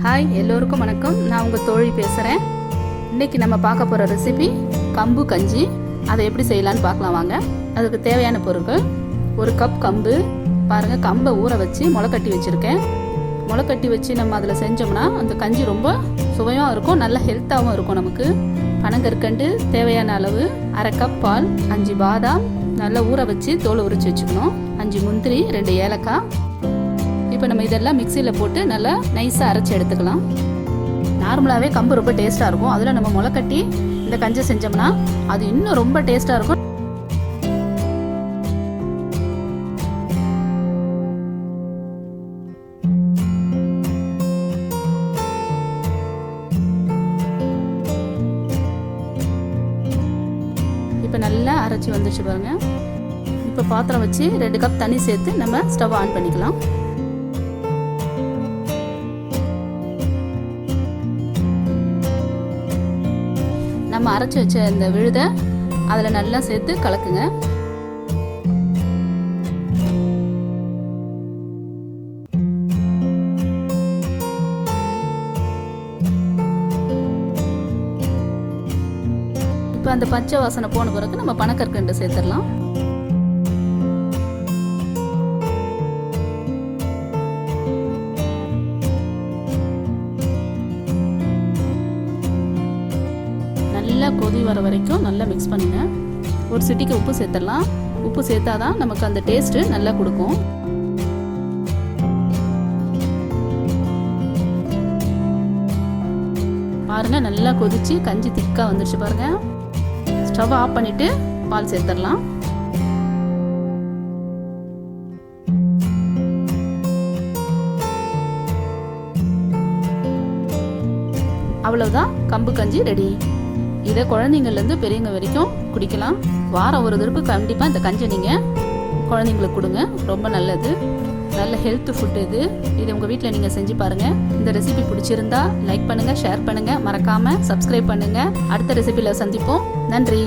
Hi எல்லோருக்கும் வணக்கம். நான் உங்கள் தோழி பேசுகிறேன். இன்றைக்கி நம்ம பார்க்க போகிற ரெசிபி கம்பு கஞ்சி. அதை எப்படி செய்யலான்னு பார்க்கலாம் வாங்க. அதுக்கு தேவையான பொருட்கள்: 1 கப் கம்பு. பாருங்கள், கம்பை ஊற வச்சு முளைக்கட்டி வச்சுருக்கேன். முளைக்கட்டி வச்சு நம்ம அதில் செஞ்சோம்னா அந்த கஞ்சி ரொம்ப சுவையாக இருக்கும், நல்ல ஹெல்த்தாகவும் இருக்கும். நமக்கு பனங்கற்கண்டு தேவையான அளவு, 1/2 கப் பால், 5 பாதாம் நல்லா ஊற வச்சு தோலை உரிச்சு வச்சுக்கணும், 5 முந்திரி, 2 ஏலக்காய். இப்போ நம்ம இதெல்லாம் மிக்சியில் போட்டு நல்லா நைஸாக அரைச்சி எடுத்துக்கலாம். நார்மலாகவே கம்பு ரொம்ப டேஸ்ட்டாக இருக்கும். அதில் நம்ம முளைக்கட்டி இந்த கஞ்சி செஞ்சோம்னா அது இன்னும் ரொம்ப டேஸ்ட்டாக இருக்கும். இப்போ நல்லா அரைச்சி வந்துச்சு பாருங்க. இப்போ பாத்திரம் வச்சு 2 கப் தண்ணி சேர்த்து நம்ம ஸ்டவ் ஆன் பண்ணிக்கலாம். நம்ம அரைச்சி வச்ச இந்த விழுதை அதில் நல்லா சேர்த்து கலக்குங்க. இப்போ அந்த பச்சை வாசனை போன பிறகு நம்ம பனக்கற்கண்டு சேர்த்துடலாம். நல்லா கொதி வர வரைக்கும் நல்லா மிக்ஸ் பண்ணுங்க. ஒரு சிட்டிக்கு உப்பு சேர்த்துடலாம். உப்பு சேர்த்தாதான் நமக்கு அந்த டேஸ்ட்டு நல்லா கொடுக்கும். பாருங்க, நல்லா கொதிச்சு கஞ்சி திக்காக வந்துடுச்சு பாருங்க. ஸ்டவ் ஆஃப் பண்ணிட்டு பால் சேர்த்துடலாம். அவ்வளவுதான், கம்பு கஞ்சி ரெடி. இதை குழந்தைங்கள்லேருந்து பெரியவங்க வரைக்கும் குடிக்கலாம். வாரம் ஒரு தடவை கண்டிப்பாக இந்த கஞ்சி நீங்கள் குழந்தைங்களுக்கு கொடுங்க, ரொம்ப நல்லது. நல்ல ஹெல்த் ஃபுட் இது. இதை உங்கள் வீட்டில் நீங்கள் செஞ்சு பாருங்கள். இந்த ரெசிபி பிடிச்சிருந்தா லைக் பண்ணுங்கள், ஷேர் பண்ணுங்கள், மறக்காமல் சப்ஸ்கிரைப் பண்ணுங்கள். அடுத்த ரெசிபியில் சந்திப்போம். நன்றி.